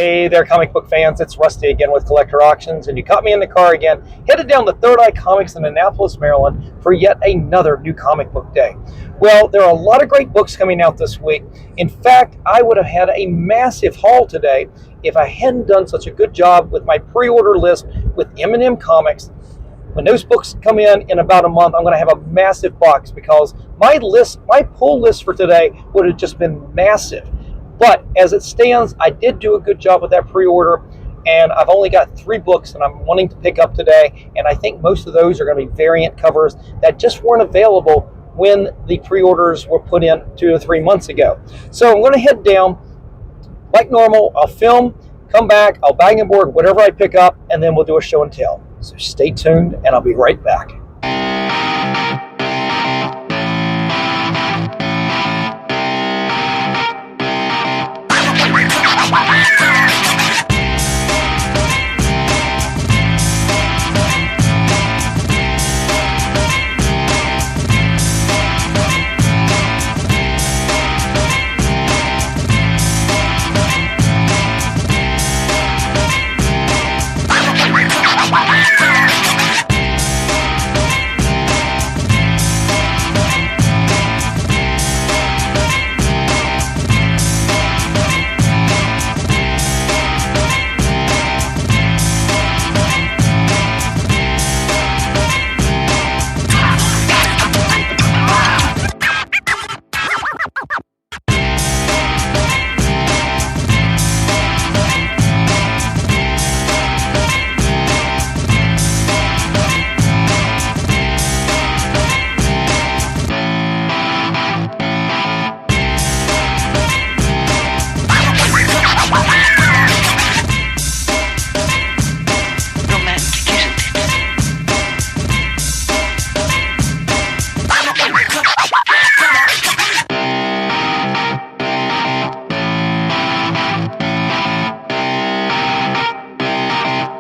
Hey there, comic book fans. It's Rusty again with Collector Auctions, and you caught me in the car again, headed down to Third Eye Comics in Annapolis, Maryland for yet another new comic book day. Well, there are a lot of great books coming out this week. In fact, I would have had a massive haul today if I hadn't done such a good job with my pre-order list with M&M Comics. When those books come in about a month, I'm going to have a massive box because my pull list for today would have just been massive. But as it stands, I did do a good job with that pre-order, and I've only got 3 books that I'm wanting to pick up today, and I think most of those are going to be variant covers that just weren't available when the pre-orders were put in 2 to 3 months ago. So I'm going to head down like normal. I'll film, come back, I'll bag and board whatever I pick up, and then we'll do a show and tell. So stay tuned, and I'll be right back.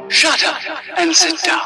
Shut up and sit down.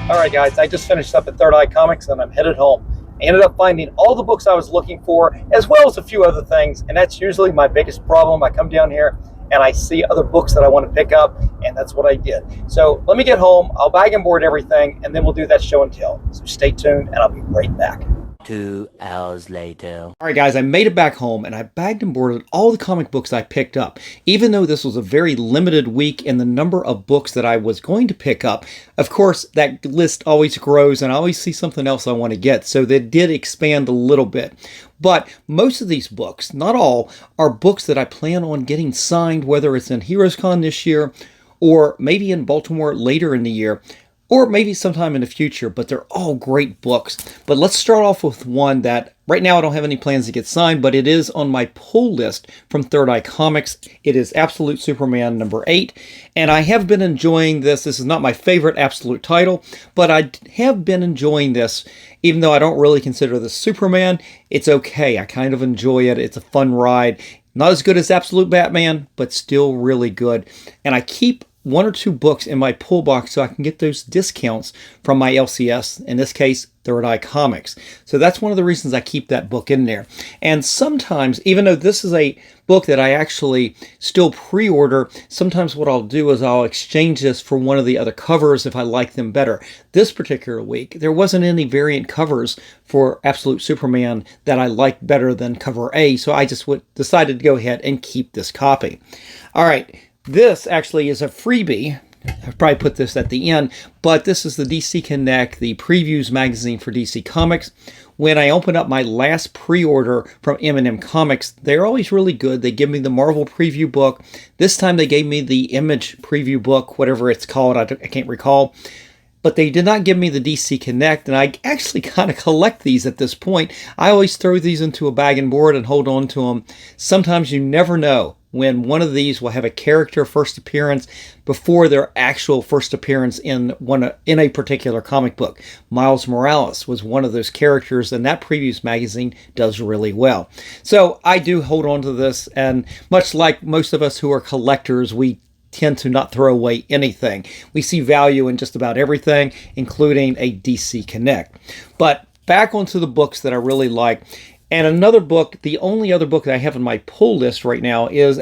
Alright guys, I just finished up at Third Eye Comics and I'm headed home. I ended up finding all the books I was looking for, as well as a few other things, and that's usually my biggest problem. I come down here and I see other books that I want to pick up, and that's what I did. So let me get home, I'll bag and board everything, and then we'll do that show and tell. So stay tuned, and I'll be right back. 2 hours later. Alright guys, I made it back home and I bagged and boarded all the comic books I picked up. Even though this was a very limited week in the number of books that I was going to pick up, of course that list always grows and I always see something else I want to get, so they did expand a little bit. But most of these books, not all, are books that I plan on getting signed, whether it's in HeroesCon this year or maybe in Baltimore later in the year, or maybe sometime in the future, but they're all great books. But let's start off with one that right now I don't have any plans to get signed, but it is on my pull list from Third Eye Comics. It is Absolute Superman number 8, and I have been enjoying this. This is not my favorite Absolute title, but I have been enjoying this. Even though I don't really consider this Superman, it's okay. I kind of enjoy it. It's a fun ride. Not as good as Absolute Batman, but still really good. And I keep one or two books in my pull box so I can get those discounts from my LCS, in this case, Third Eye Comics. So that's one of the reasons I keep that book in there. And sometimes, even though this is a book that I actually still pre-order, sometimes what I'll do is I'll exchange this for one of the other covers if I like them better. This particular week, there wasn't any variant covers for Absolute Superman that I liked better than cover A, so I just decided to go ahead and keep this copy. All right. This actually is a freebie. I'll probably put this at the end, but this is the DC Connect, the previews magazine for DC Comics. When I open up my last pre-order from M&M Comics, they're always really good. They give me the Marvel preview book. This time they gave me the Image preview book, whatever it's called, I can't recall. But they did not give me the DC Connect, and I actually kind of collect these at this point. I always throw these into a bag and board and hold on to them. Sometimes you never know when one of these will have a character first appearance before their actual first appearance in a particular comic book. Miles Morales was one of those characters, and that previews magazine does really well. So I do hold on to this, and much like most of us who are collectors, we tend to not throw away anything. We see value in just about everything, including a DC Connect. But back onto the books that I really like. And another book, the only other book that I have on my pull list right now is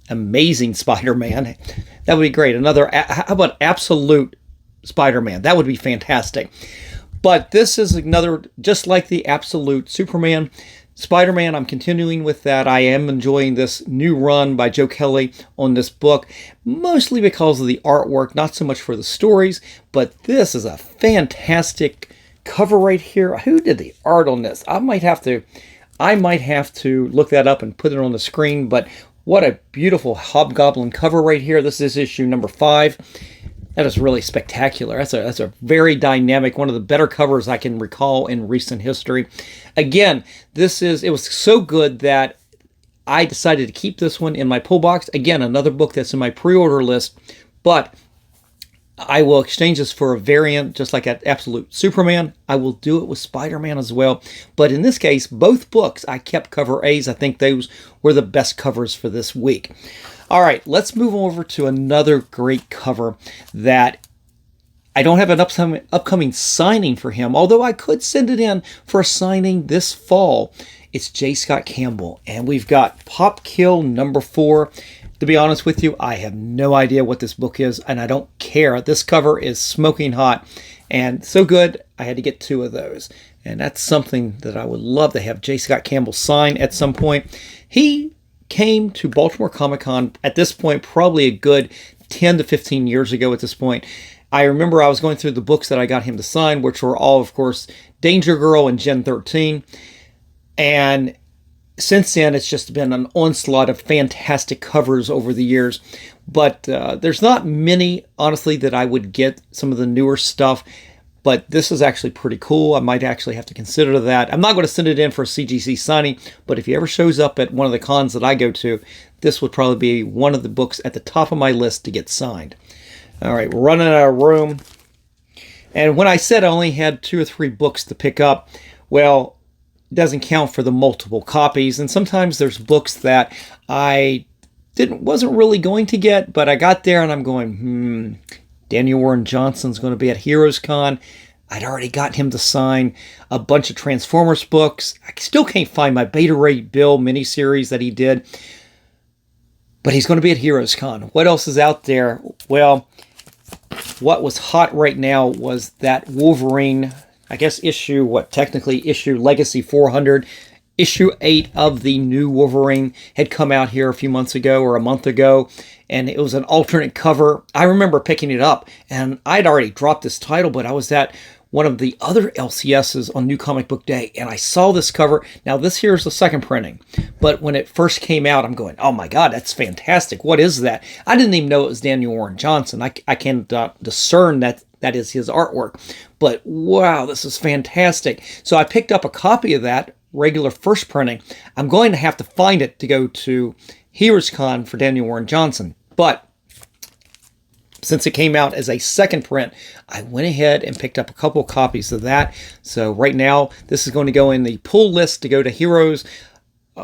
Amazing Spider-Man. That would be great. How about Absolute Spider-Man? That would be fantastic. But this is another, just like the Absolute Superman, Spider-Man, I'm continuing with that. I am enjoying this new run by Joe Kelly on this book, mostly because of the artwork, not so much for the stories, but this is a fantastic cover right here. Who did the art on this? I might have to look that up and put it on the screen, but what a beautiful Hobgoblin cover right here. This is issue number 5. That is really spectacular. That's a very dynamic, one of the better covers I can recall in recent history. Again, it was so good that I decided to keep this one in my pull box. Again, another book that's in my pre-order list, but I will exchange this for a variant, just like at Absolute Superman. I will do it with Spider-Man as well. But in this case, both books, I kept cover A's. I think those were the best covers for this week. All right, let's move over to another great cover that I don't have an upcoming signing for him, although I could send it in for a signing this fall. It's J. Scott Campbell, and we've got Popkill number 4. To be honest with you, I have no idea what this book is, and I don't care. This cover is smoking hot and so good, I had to get 2 of those. And that's something that I would love to have J. Scott Campbell sign at some point. He came to Baltimore Comic-Con at this point, probably a good 10 to 15 years ago at this point. I remember I was going through the books that I got him to sign, which were all, of course, Danger Girl and Gen 13. And since then, it's just been an onslaught of fantastic covers over the years. But there's not many, honestly, that I would get some of the newer stuff. But this is actually pretty cool. I might actually have to consider that. I'm not going to send it in for a CGC signing, but if he ever shows up at one of the cons that I go to, this would probably be one of the books at the top of my list to get signed. All right, we're running out of room. And when I said I only had 2 or 3 books to pick up, well, it doesn't count for the multiple copies. And sometimes there's books that I wasn't really going to get, but I got there and I'm going, Daniel Warren Johnson's going to be at Heroes Con. I'd already got him to sign a bunch of Transformers books. I still can't find my Beta Ray Bill miniseries that he did. But he's going to be at Heroes Con. What else is out there? Well, what was hot right now was that Wolverine, I guess issue Legacy 400. Issue 8 of the new Wolverine had come out here a few months ago or a month ago, and it was an alternate cover. I remember picking it up, and I'd already dropped this title, but I was at one of the other LCSs on New Comic Book Day, and I saw this cover. Now, this here is the second printing, but when it first came out, I'm going, oh my God, that's fantastic. What is that? I didn't even know it was Daniel Warren Johnson. I can discern that is his artwork, but wow, this is fantastic. So I picked up a copy of that, regular first printing. I'm going to have to find it to go to Heroes Con for Daniel Warren Johnson. But since it came out as a second print, I went ahead and picked up a couple copies of that. So right now, this is going to go in the pull list to go to Heroes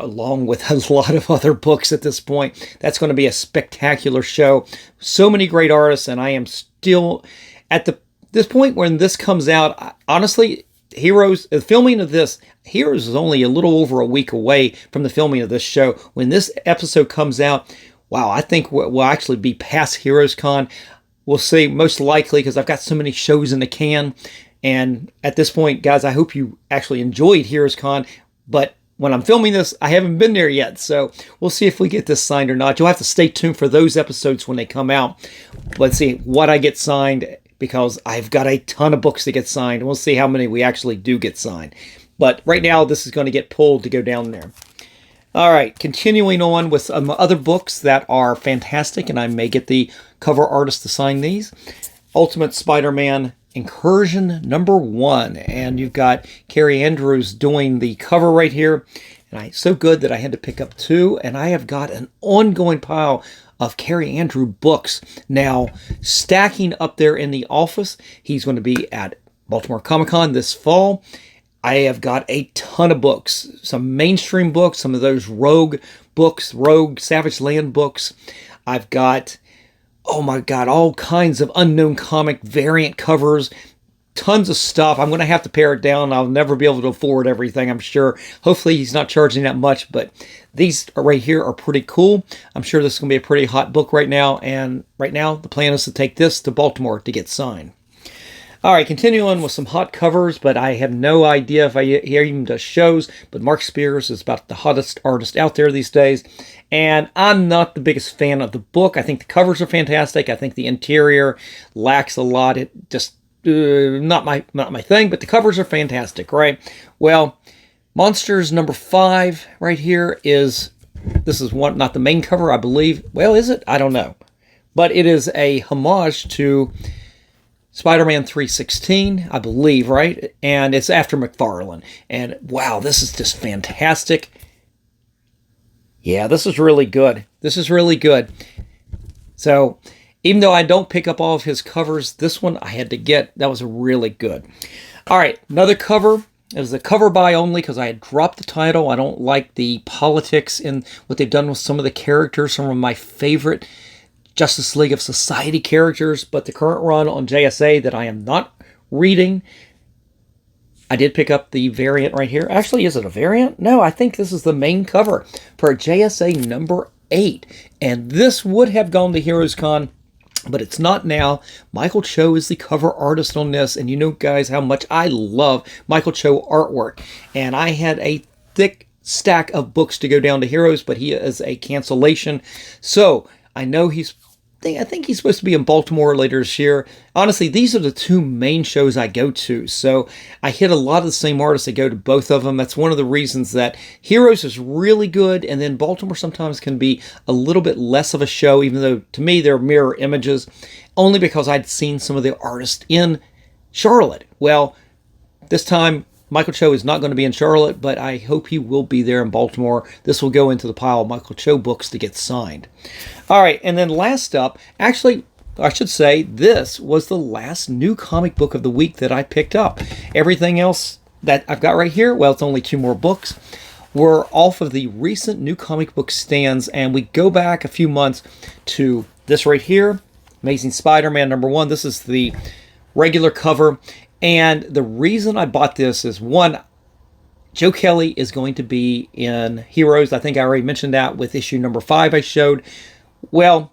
along with a lot of other books at this point. That's going to be a spectacular show. So many great artists, and I am still at this point when this comes out. Honestly, the filming of this, Heroes is only a little over a week away from the filming of this show. When this episode comes out, wow, I think we'll actually be past Heroes Con. We'll see, most likely, because I've got so many shows in the can. And at this point, guys, I hope you actually enjoyed Heroes Con. But when I'm filming this, I haven't been there yet. So we'll see if we get this signed or not. You'll have to stay tuned for those episodes when they come out. Let's see what I get signed, because I've got a ton of books to get signed. We'll see how many we actually do get signed. But right now, this is going to get pulled to go down there. All right, continuing on with some other books that are fantastic, and I may get the cover artist to sign these. Ultimate Spider-Man Incursion #1, and you've got Carrie Andrews doing the cover right here. And it's so good that I had to pick up 2, and I have got an ongoing pile of Carrie Andrew books now stacking up there in the office. He's going to be at Baltimore Comic-Con this fall. I have got a ton of books, some mainstream books, some of those Rogue books, Rogue Savage Land books. I've got, oh my God, all kinds of unknown comic variant covers, tons of stuff. I'm going to have to pare it down. I'll never be able to afford everything, I'm sure. Hopefully he's not charging that much, but these right here are pretty cool. I'm sure this is going to be a pretty hot book right now, and right now the plan is to take this to Baltimore to get signed. All right, continuing with some hot covers, but I have no idea if he even does shows, but Mark Spears is about the hottest artist out there these days, and I'm not the biggest fan of the book. I think the covers are fantastic. I think the interior lacks a lot. It just, not my thing, but the covers are fantastic, right? Well, Monsters #5 right here this is one, not the main cover, I believe. Well, is it? I don't know. But it is a homage to Spider-Man 316, I believe, right? And it's after McFarlane. And wow, this is just fantastic. Yeah, this is really good. This is really good. So, even though I don't pick up all of his covers, this one I had to get. That was really good. All right, another cover. It was a cover by only because I had dropped the title. I don't like the politics in what they've done with some of the characters, some of my favorite Justice League of Society characters, but the current run on JSA that I am not reading, I did pick up the variant right here. Actually, is it a variant? No, I think this is the main cover for JSA #8, and this would have gone to Heroes Con, but it's not now. Michael Cho is the cover artist on this, and you know, guys, how much I love Michael Cho artwork, and I had a thick stack of books to go down to Heroes, but he is a cancellation, so I know I think he's supposed to be in Baltimore later this year. Honestly, these are the 2 main shows I go to, so I hit a lot of the same artists that go to both of them. That's one of the reasons that Heroes is really good, and then Baltimore sometimes can be a little bit less of a show, even though, to me, they're mirror images, only because I'd seen some of the artists in Charlotte. Well, this time, Michael Cho is not going to be in Charlotte, but I hope he will be there in Baltimore. This will go into the pile of Michael Cho books to get signed. All right, and then last up, actually, I should say, this was the last new comic book of the week that I picked up. Everything else that I've got right here, well, it's only 2 more books, were off of the recent new comic book stands, and we go back a few months to this right here, Amazing Spider-Man #1. This is the regular cover. And the reason I bought this is, one, Joe Kelly is going to be in Heroes. I think I already mentioned that with issue #5 I showed. Well,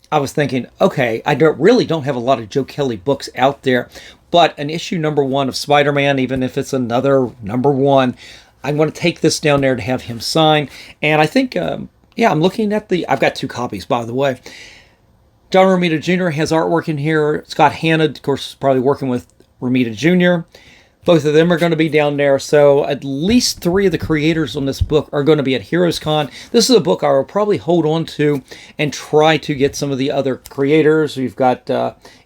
I was thinking, okay, I don't have a lot of Joe Kelly books out there, but an issue #1 of Spider-Man, even if it's another #1, I'm going to take this down there to have him sign. And I think, I'm looking at I've got 2 copies, by the way. John Romita Jr. has artwork in here. Scott Hanna, of course, is probably working with Romita Jr. Both of them are going to be down there. So at least 3 of the creators on this book are going to be at Heroes Con. This is a book I will probably hold on to and try to get some of the other creators. We've got,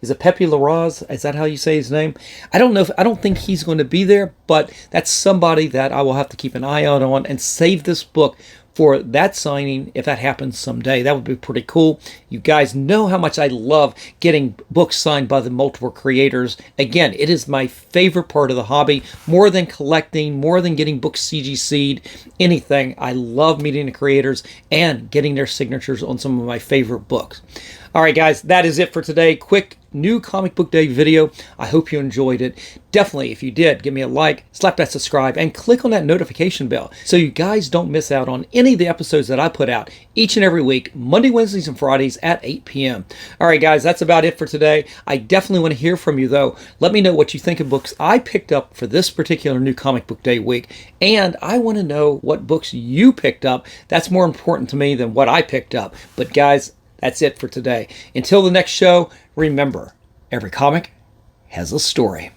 is it Pepe Larraz? Is that how you say his name? I don't know. I don't think he's going to be there, but that's somebody that I will have to keep an eye out on and save this book for that signing if that happens someday. That would be pretty cool. You guys know how much I love getting books signed by the multiple creators. Again, it is my favorite part of the hobby, more than collecting, more than getting books CGC'd, anything. I love meeting the creators and getting their signatures on some of my favorite books. All right, guys, that is it for today. Quick new Comic Book Day video. I hope you enjoyed it. Definitely, if you did, give me a like, slap that subscribe, and click on that notification bell so you guys don't miss out on any of the episodes that I put out each and every week, Monday, Wednesdays, and Fridays at 8 p.m. All right, guys, that's about it for today. I definitely want to hear from you, though. Let me know what you think of books I picked up for this particular new Comic Book Day week, and I want to know what books you picked up. That's more important to me than what I picked up. But, guys, that's it for today. Until the next show, remember, every comic has a story.